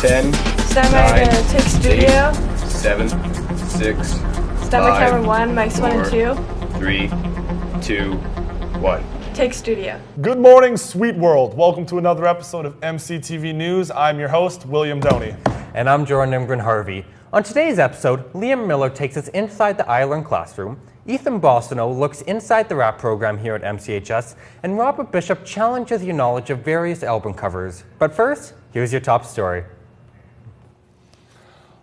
Ten. Stand by to take studio. 7, 6. Stand by camera 1, mics 1 and 2. 3, 2, 1. Take studio. Good morning, sweet world. Welcome to another episode of MCTV News. I'm your host, William Doney. And I'm Jordan Imgrund-Harvey. On today's episode, Liam Miller takes us inside the iLearn classroom, Ethan Boissonnault looks inside the rap program here at MCHS, and Robert Bishop challenges your knowledge of various album covers. But first, here's your top story.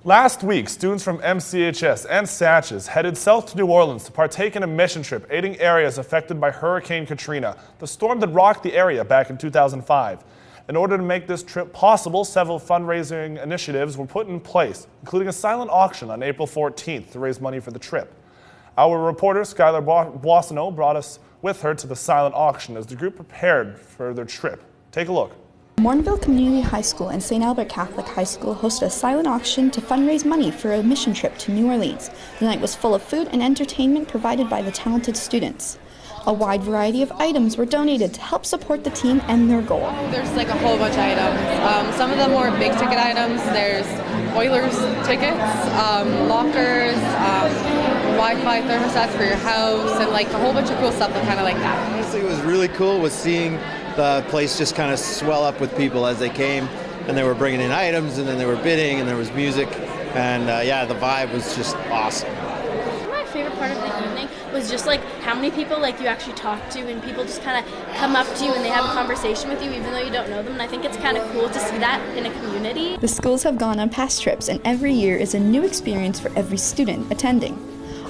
Last week, students from MCHS and SACHES headed south to New Orleans to partake in a mission trip aiding areas affected by Hurricane Katrina, the storm that rocked the area back in 2005. In order to make this trip possible, several fundraising initiatives were put in place, including a silent auction on April 14th to raise money for the trip. Our reporter, Skylar Boissonnault, brought us with her to the silent auction as the group prepared for their trip. Take a look. Morinville Community High School and St. Albert Catholic High School hosted a silent auction to fundraise money for a mission trip to New Orleans. The night was full of food and entertainment provided by the talented students. A wide variety of items were donated to help support the team and their goal. There's like a whole bunch of items. Some of them more big ticket items. There's Oilers tickets, lockers, Wi-Fi thermostats for your house, and like a whole bunch of cool stuff that kind of like that. Honestly, what was really cool was seeing the place just kind of swell up with people as they came, and they were bringing in items, and then they were bidding, and there was music, and yeah, the vibe was just awesome. My favorite part of the evening was just like how many people like you actually talk to, and people just kind of come up to you and they have a conversation with you even though you don't know them, and I think it's kind of cool to see that in a community. The schools have gone on past trips, and every year is a new experience for every student attending.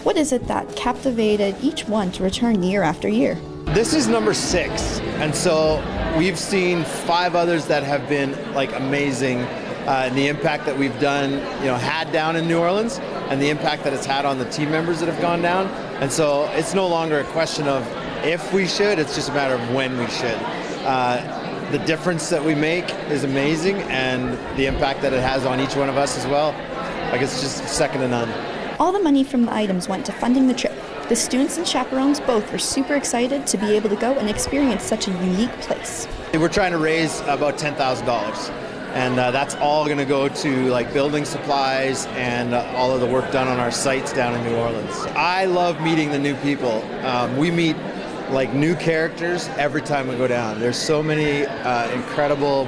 What is it that captivated each one to return year after year? This is number 6, and so we've seen 5 others that have been like amazing. The impact that we've had down in New Orleans, and the impact that it's had on the team members that have gone down. And so it's no longer a question of if we should, it's just a matter of when we should. The difference that we make is amazing, and the impact that it has on each one of us as well, like it's just second to none. All the money from the items went to funding the trip. The students and chaperones both were super excited to be able to go and experience such a unique place. We're trying to raise about $10,000, and that's all going to go to like building supplies and all of the work done on our sites down in New Orleans. I love meeting the new people. We meet like new characters every time we go down. There's so many incredible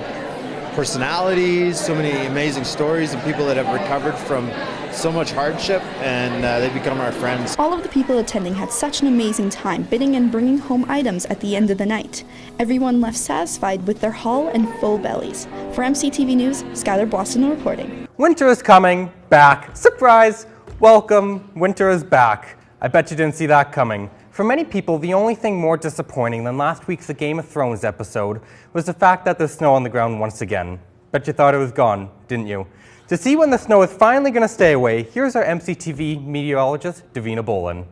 personalities, so many amazing stories, and people that have recovered from so much hardship, and they become our friends. All of the people attending had such an amazing time bidding and bringing home items at the end of the night. Everyone left satisfied with their haul and full bellies. For MCTV News, Skylar Boissonnault reporting. Winter is coming back. Surprise! Welcome, winter is back. I bet you didn't see that coming. For many people, the only thing more disappointing than last week's The Game of Thrones episode was the fact that there's snow on the ground once again. Bet you thought it was gone, didn't you? To see when the snow is finally going to stay away, here's our MCTV meteorologist, Bolen.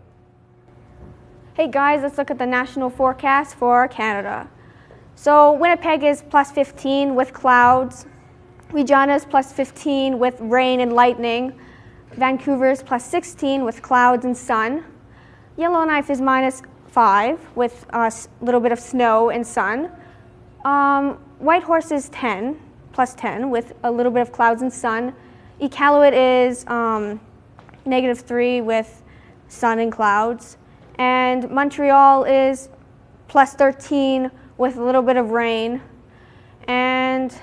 Hey guys, let's look at the national forecast for Canada. So Winnipeg is plus 15 with clouds. Regina is plus 15 with rain and lightning. Vancouver is plus 16 with clouds and sun. Yellowknife is minus 5 with a little bit of snow and sun. Whitehorse is plus 10 with a little bit of clouds and sun. Iqaluit is negative 3 with sun and clouds. And Montreal is plus 13 with a little bit of rain. And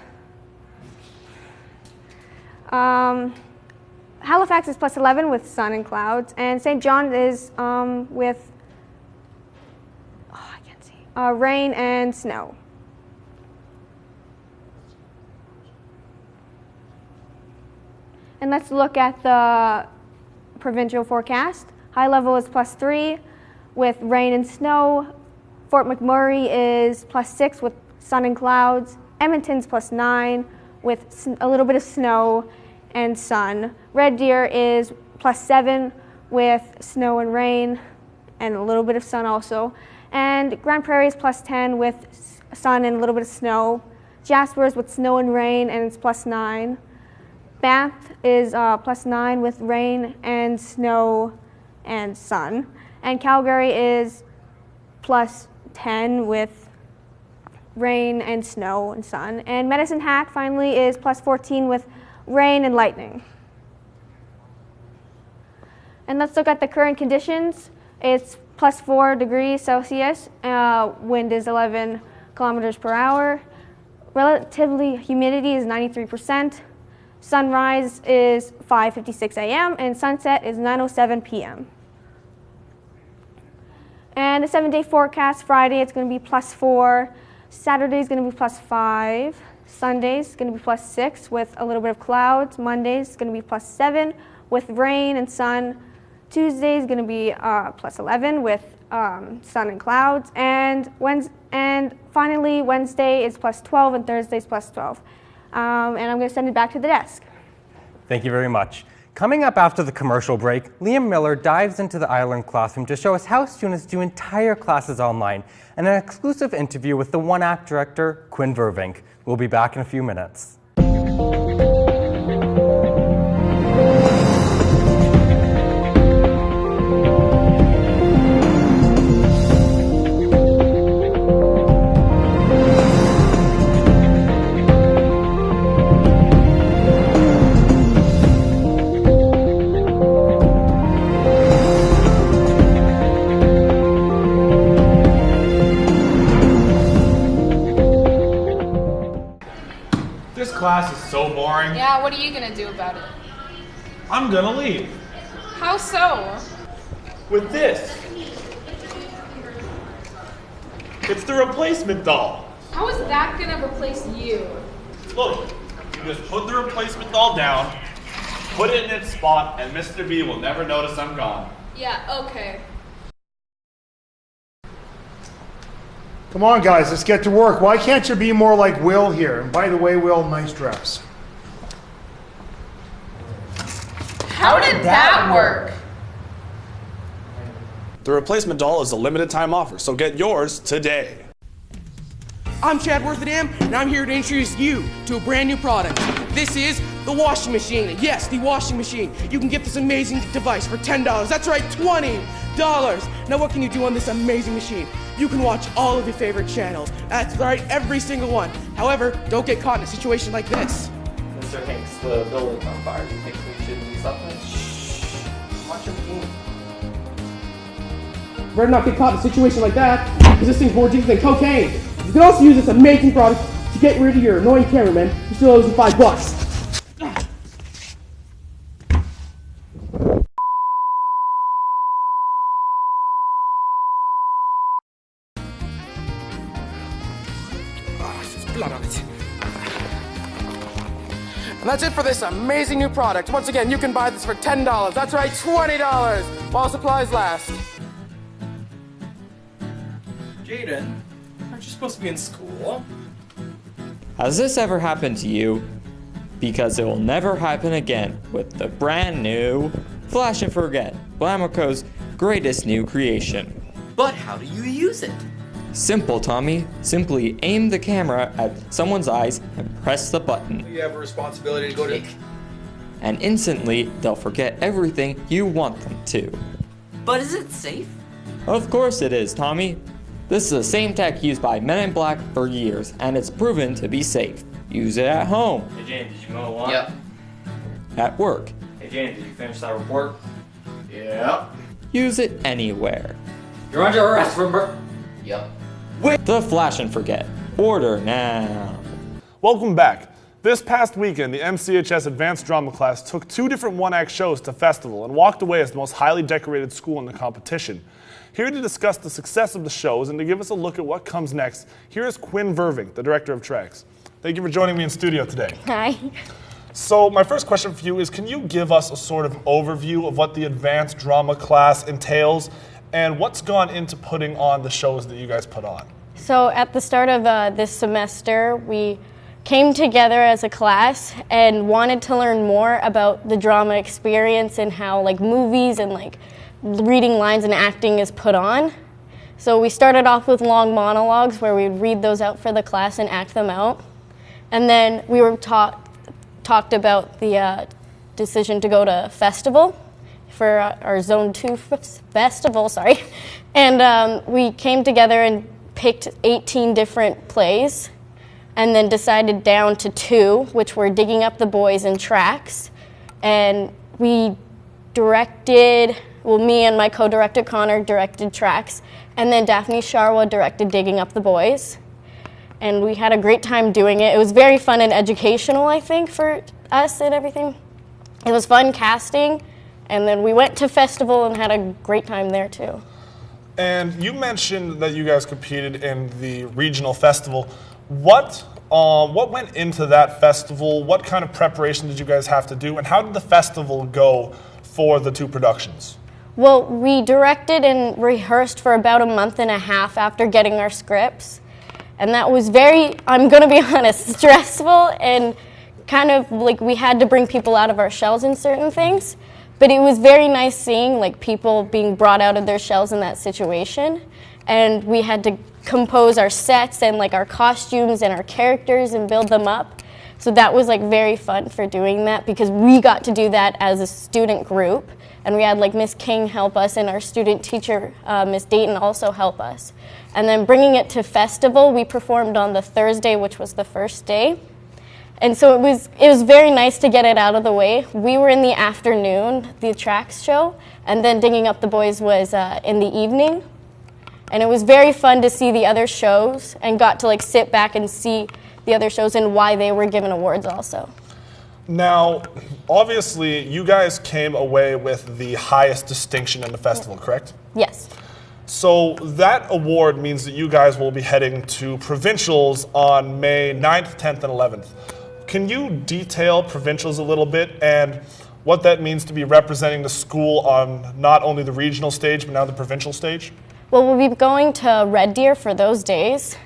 Halifax is plus 11 with sun and clouds. And St. John is with rain and snow. And let's look at the provincial forecast. High level is plus 3 with rain and snow. Fort McMurray is plus 6 with sun and clouds. Edmonton's plus 9 with a little bit of snow and sun. Red Deer is plus 7 with snow and rain. and a little bit of sun also. And Grand Prairie is +10 with sun and a little bit of snow. Jasper is with snow and rain, and it's +9. Banff is +9 with rain and snow and sun. And Calgary is +10 with rain and snow and sun. And Medicine Hat finally is +14 with rain and lightning. And let's look at the current conditions. It's +4 degrees Celsius. Wind is 11 kilometers per hour. Relatively humidity is 93%. Sunrise is 5:56 a.m. and sunset is 9:07 p.m. And the 7-day forecast, Friday it's going to be +4. Saturday is going to be +5. Sunday is going to be +6 with a little bit of clouds. Monday is going to be +7 with rain and sun. Tuesday is going to be +11 with sun and clouds. And finally, Wednesday is +12 and Thursday is +12. And I'm going to send it back to the desk. Thank you very much. Coming up after the commercial break, Liam Miller dives into the iLearn classroom to show us how students do entire classes online, and an exclusive interview with the one-act director, Quinn Vervynck. We'll be back in a few minutes. This class is so boring. Yeah, what are you gonna do about it? I'm gonna leave. How so? With this. It's the replacement doll. How is that gonna replace you? Look, you just put the replacement doll down, put it in its spot, and Mr. B will never notice I'm gone. Yeah, okay. Come on, guys, let's get to work. Why can't you be more like Will here? And by the way, Will, nice dress. How did that work? The replacement doll is a limited time offer, so get yours today. I'm Chad Worthington, and I'm here to introduce you to a brand new product. This is the washing machine. Yes, the washing machine. You can get this amazing device for $10. That's right, $20. Now what can you do on this amazing machine? You can watch all of your favorite channels. That's right, every single one. However, don't get caught in a situation like this. Mr. Hanks, the building's on fire. Do you think we should do something? Shh. Watch your team. Better not get caught in a situation like that, because this thing's more dangerous than cocaine. You can also use this amazing product to get rid of your annoying cameraman who still owes you $5. There's blood on it. And that's it for this amazing new product. Once again, you can buy this for $10. That's right, $20 while supplies last. Jaden, aren't you supposed to be in school? Has this ever happened to you? Because it will never happen again with the brand new Flash and Forget, Blammerco's greatest new creation. But how do you use it? Simple, Tommy. Simply aim the camera at someone's eyes and press the button. You have a responsibility to go to... And instantly, they'll forget everything you want them to. But is it safe? Of course it is, Tommy. This is the same tech used by Men in Black for years, and it's proven to be safe. Use it at home. Hey Jane, did you mow the lawn? Yep. At work. Hey Jane, did you finish that report? Yep. Use it anywhere. You're under arrest for Yep. The Flash and Forget. Order now. Welcome back. This past weekend, the MCHS Advanced Drama class took 2 different one-act shows to festival and walked away as the most highly decorated school in the competition. Here to discuss the success of the shows and to give us a look at what comes next, here is Quinn Vervynck, the director of tracks. Thank you for joining me in studio today. Hi. So my first question for you is, can you give us a sort of overview of what the Advanced Drama class entails and what's gone into putting on the shows that you guys put on? So at the start of this semester, we came together as a class and wanted to learn more about the drama experience and how like movies and like reading lines and acting is put on. So we started off with long monologues where we would read those out for the class and act them out. And then we were talked about the decision to go to festival for our Zone 2 festival, And we came together and picked 18 different plays and then decided down to 2, which were Digging Up the Boys and Tracks. And we directed, me and my co-director Connor directed Tracks, and then Daphne Sharwa directed Digging Up the Boys. And we had a great time doing it. It was very fun and educational, I think, for us and everything. It was fun casting, and then we went to festival and had a great time there too. And you mentioned that you guys competed in the regional festival. What went into that festival? What kind of preparation did you guys have to do? And how did the festival go for the 2 productions? Well, we directed and rehearsed for about a month and a half after getting our scripts. And that was very, I'm going to be honest, stressful, and kind of like we had to bring people out of our shells in certain things. But it was very nice seeing like people being brought out of their shells in that situation. And we had to compose our sets and like our costumes and our characters and build them up. So that was like very fun for doing that, because we got to do that as a student group. And we had like Miss King help us, and our student teacher, Miss Dayton, also help us. And then bringing it to festival, we performed on the Thursday, which was the first day. And so it was very nice to get it out of the way. We were in the afternoon, the Tracks show, and then Digging Up the Boys was in the evening. And it was very fun to see the other shows, and got to like sit back and see the other shows and why they were given awards also. Now, obviously, you guys came away with the highest distinction in the festival, correct? Yes. So that award means that you guys will be heading to provincials on May 9th, 10th, and 11th. Can you detail provincials a little bit and what that means to be representing the school on not only the regional stage, but now the provincial stage? Well, we'll be going to Red Deer for those days,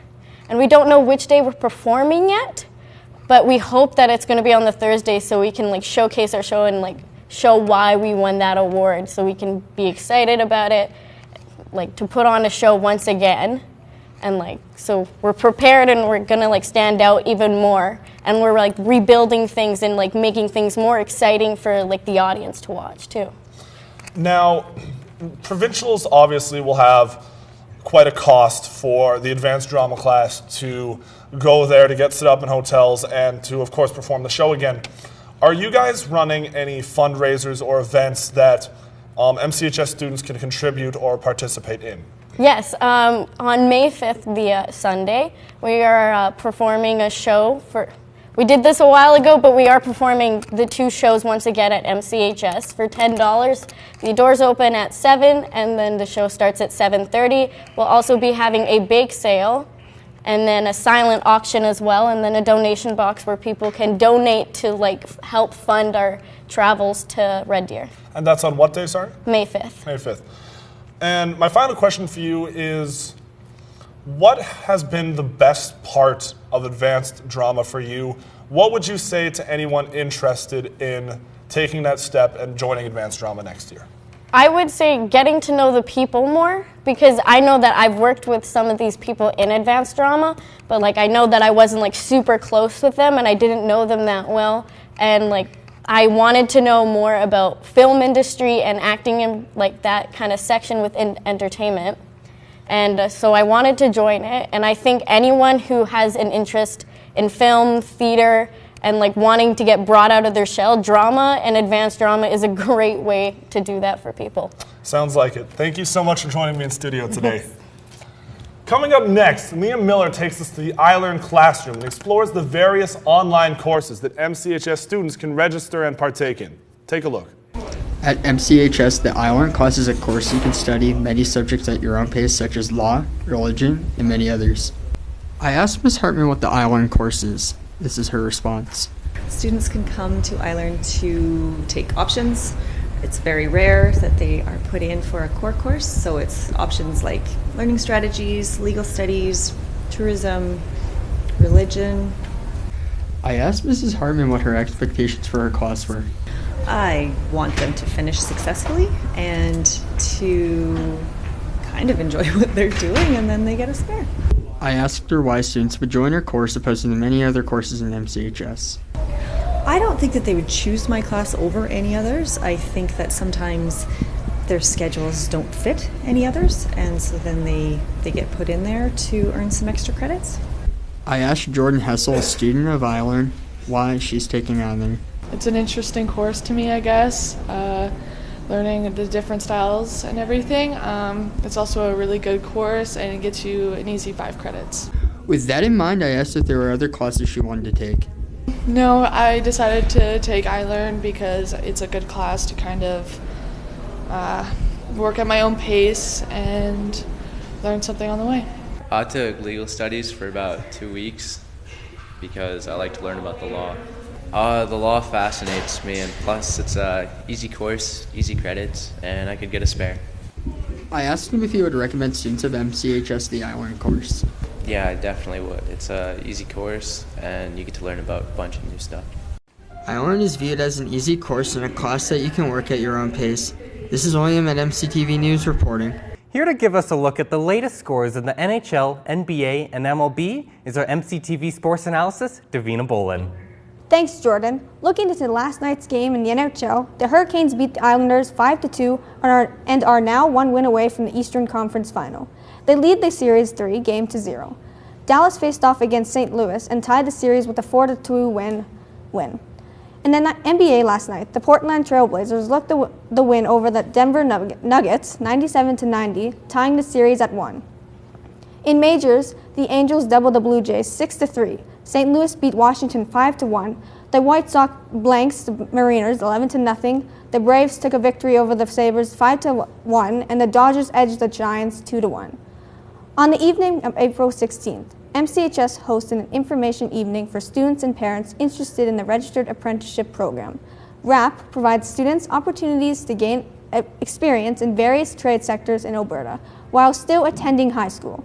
and we don't know which day we're performing yet. But we hope that it's going to be on the Thursday so we can like showcase our show and like show why we won that award, so we can be excited about it, like to put on a show once again. And like, so we're prepared, and we're going to like stand out even more, and we're like rebuilding things and like making things more exciting for like the audience to watch too. Now, provincials obviously will have quite a cost for the advanced drama class to go there, to get set up in hotels, and to, of course, perform the show again. Are you guys running any fundraisers or events that MCHS students can contribute or participate in? Yes, on May 5th, the Sunday, we are performing a show for, we did this a while ago, but we are performing the 2 shows once again at MCHS for $10. The doors open at 7, and then the show starts at 7:30. We'll also be having a bake sale, and then a silent auction as well, and then a donation box where people can donate to like help fund our travels to Red Deer. And that's on what day, sorry? May 5th. May 5th. And my final question for you is, what has been the best part of advanced drama for you? What would you say to anyone interested in taking that step and joining advanced drama next year? I would say getting to know the people more, because I know that I've worked with some of these people in advanced drama, but like I know that I wasn't like super close with them, and I didn't know them that well, and like I wanted to know more about film industry and acting in like that kind of section within entertainment. And so I wanted to join it, and I think anyone who has an interest in film, theater, and like wanting to get brought out of their shell, drama and advanced drama is a great way to do that for people. Sounds like it. Thank you so much for joining me in studio today. Coming up next, Liam Miller takes us to the iLearn classroom and explores the various online courses that MCHS students can register and partake in. Take a look. At MCHS, the iLearn class is a course you can study many subjects at your own pace, such as law, religion, and many others. I asked Ms. Hartman what the iLearn course is. This is her response. Students can come to iLearn to take options. It's very rare that they are put in for a core course, so it's options like learning strategies, legal studies, tourism, religion. I asked Mrs. Hartman what her expectations for her class were. I want them to finish successfully and to kind of enjoy what they're doing, and then they get a spare. I asked her why students would join her course opposed to the many other courses in MCHS. I don't think that they would choose my class over any others. I think that sometimes their schedules don't fit any others, and so then they get put in there to earn some extra credits. I asked Jordan Hessel, a student of iLearn, why she's taking iLearn. It's an interesting course to me, I guess, learning the different styles and everything. It's also a really good course, and it gets you an easy 5 credits. With that in mind, I asked if there were other classes she wanted to take. No, I decided to take iLearn because it's a good class to kind of work at my own pace and learn something on the way. I took legal studies for about 2 weeks because I like to learn about the law. The law fascinates me, and plus it's an easy course, easy credits, and I could get a spare. I asked him if he would recommend students of MCHS the iLearn course. Yeah, I definitely would. It's an easy course, and you get to learn about a bunch of new stuff. iLearn is viewed as an easy course and a class that you can work at your own pace. This is William at MCTV News reporting. Here to give us a look at the latest scores in the NHL, NBA, and MLB is our MCTV sports analysis, Davina Bolen. Thanks, Jordan. Looking into last night's game in the NHL, the Hurricanes beat the Islanders 5-2 and are now 1 win away from the Eastern Conference Final. They lead the series 3-0. Dallas faced off against St. Louis and tied the series with a 4-2 win. In the NBA last night, the Portland Trail Blazers looked the win over the Denver Nuggets 97-90, tying the series at 1. In majors, the Angels doubled the Blue Jays 6-3. St. Louis beat Washington 5-1. The White Sox blanks the Mariners 11-0. The Braves took a victory over the Sabres 5-1, and the Dodgers edged the Giants 2-1. On the evening of April 16th, MCHS hosted an information evening for students and parents interested in the Registered Apprenticeship Program. RAP provides students opportunities to gain experience in various trade sectors in Alberta while still attending high school.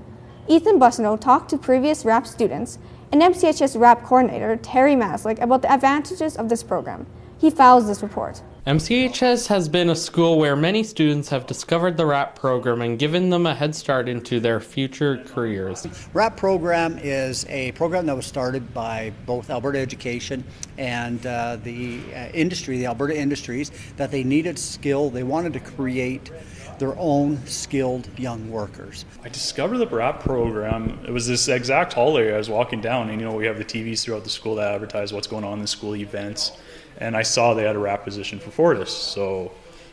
Ethan Boissonnault talked to previous RAP students and MCHS RAP coordinator Terry Maslick about the advantages of this program. He files this report. MCHS has been a school where many students have discovered the RAP program and given them a head start into their future careers. RAP program is a program that was started by both Alberta Education and the industry, the Alberta Industries, that they needed skill. They wanted to create their own skilled young workers. I discovered the RAP program. It was this exact hallway I was walking down, and we have the TVs throughout the school that advertise what's going on in the school events. And I saw they had a RAP position for Fortis, so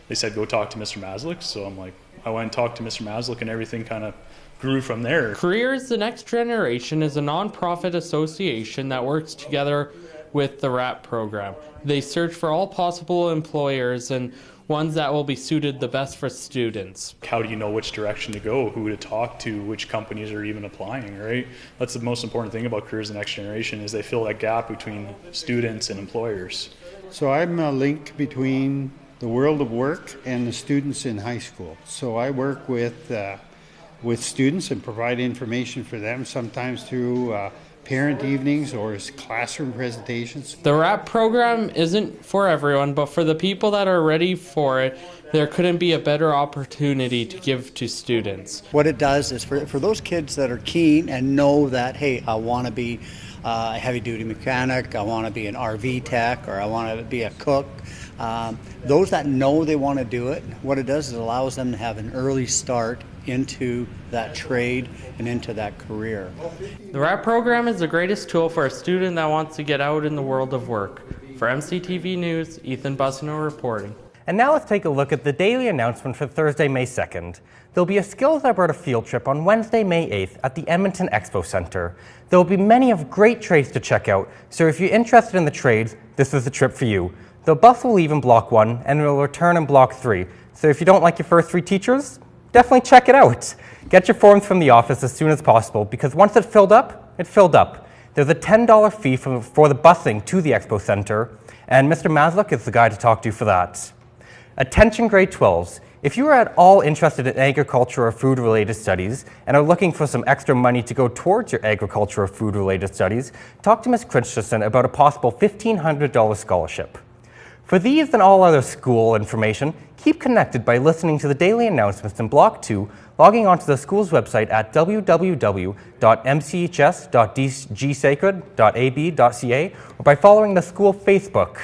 they said go talk to Mr. Maslick. So I'm like, I went and talked to Mr. Maslick, and everything kind of grew from there. Careers the Next Generation is a non-profit association that works together with the RAP program. They search for all possible employers and ones that will be suited the best for students. How do you know which direction to go, who to talk to, which companies are even applying, right? That's the most important thing about Careers the Next Generation is they fill that gap between students and employers. So I'm a link between the world of work and the students in high school. So I work with students and provide information for them, sometimes through parent evenings or classroom presentations. The RAP program isn't for everyone, but for the people that are ready for it, there couldn't be a better opportunity to give to students. What it does is for those kids that are keen and know that, hey, I want to be a heavy-duty mechanic, I want to be an RV tech, or I want to be a cook. Those that know they want to do it, what it does is it allows them to have an early start into that trade and into that career. The RAP program is the greatest tool for a student that wants to get out in the world of work. For MCTV News, Ethan Boissonnault reporting. And now let's take a look at the daily announcement for Thursday, May 2nd. There'll be a Skills Alberta field trip on Wednesday, May 8th at the Edmonton Expo Centre. There will be many of great trades to check out, so if you're interested in the trades, this is the trip for you. The bus will leave in Block 1 and will return in Block 3, so if you don't like your first 3 teachers, definitely check it out. Get your forms from the office as soon as possible, because once it's filled up, it's filled up. There's a $10 fee for the busing to the Expo Centre, and Mr. Maslick is the guy to talk to for that. Attention grade 12s. If you are at all interested in agriculture or food-related studies and are looking for some extra money to go towards your agriculture or food-related studies, talk to Ms. Christensen about a possible $1,500 scholarship. For these and all other school information, keep connected by listening to the daily announcements in Block 2, logging onto the school's website at www.mchs.gsacred.ab.ca, or by following the school Facebook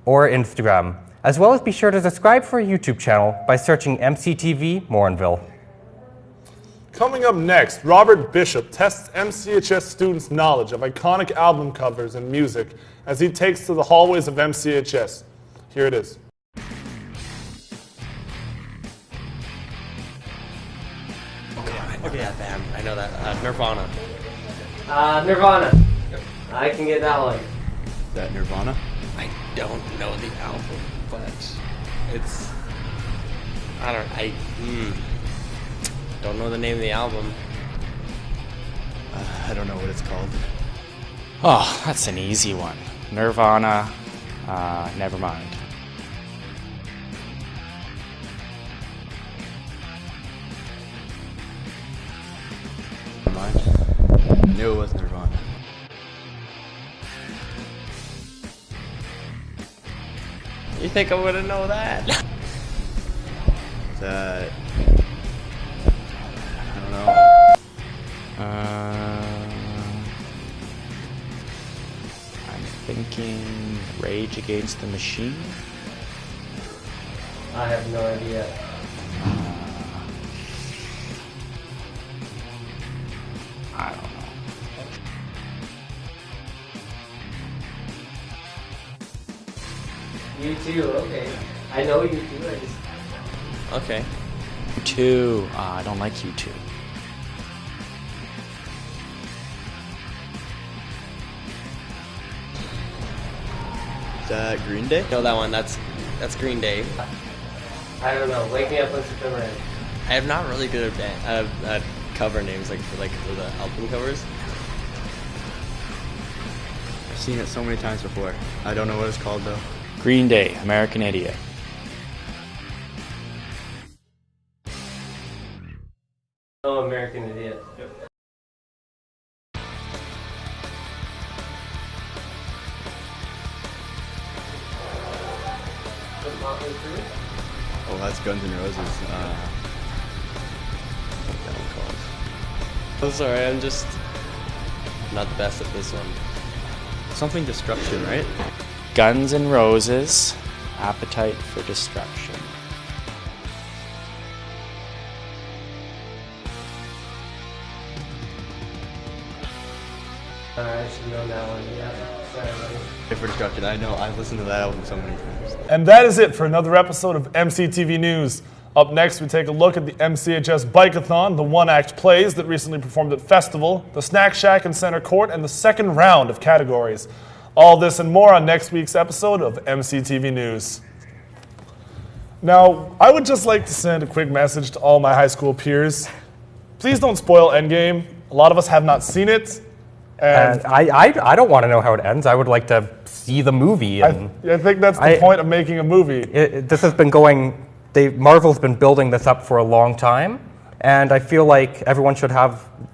or Instagram. As well as be sure to subscribe for our YouTube channel by searching MCTV Morinville. Coming up next, Robert Bishop tests MCHS students' knowledge of iconic album covers and music as he takes to the hallways of MCHS. Here it is. Okay, yeah, bam. I know that. Nirvana. Nirvana. I can get that one. Is that Nirvana? I don't know the album, but it's. I don't know the name of the album. I don't know what it's called. Oh, that's an easy one. Nirvana, never mind. Never mind. I knew it was Nirvana. You think I wouldn't know that? That. I don't know. I'm thinking Rage Against the Machine. I have no idea. I don't know. You too, okay. I know you too, I just... Okay. U2. I don't like U2. Is that Green Day? No, that one. That's Green Day. I don't know. Wake me up when September ends. I am not really good at cover names, like for the album covers. I've seen it so many times before. I don't know what it's called though. Green Day, American Idiot. Oh, American Idiot. Yep. Oh, that's Guns N' Roses. What's that one called? I'm sorry, I'm just not the best at this one. Something Destruction, right? Guns N' Roses, Appetite for Destruction. I should know that one, yeah. Sorry, buddy. For Destruction, I know. I've listened to that album so many times. And that is it for another episode of MCTV News. Up next, we take a look at the MCHS Bike-a-thon, the one-act plays that recently performed at Festival, the Snack Shack and Center Court, and the second round of categories. All this and more on next week's episode of MCTV News. Now, I would just like to send a quick message to all my high school peers. Please don't spoil Endgame. A lot of us have not seen it. And I don't want to know how it ends. I would like to see the movie. And I think that's the point of making a movie. This has been going... Marvel's been building this up for a long time, and I feel like everyone should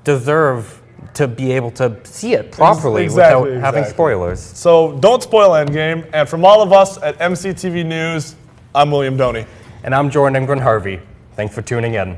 deserve to be able to see it properly without having spoilers. So don't spoil Endgame. And from all of us at MCTV News, I'm William Doney. And I'm Imgrund-Harvey. Thanks for tuning in.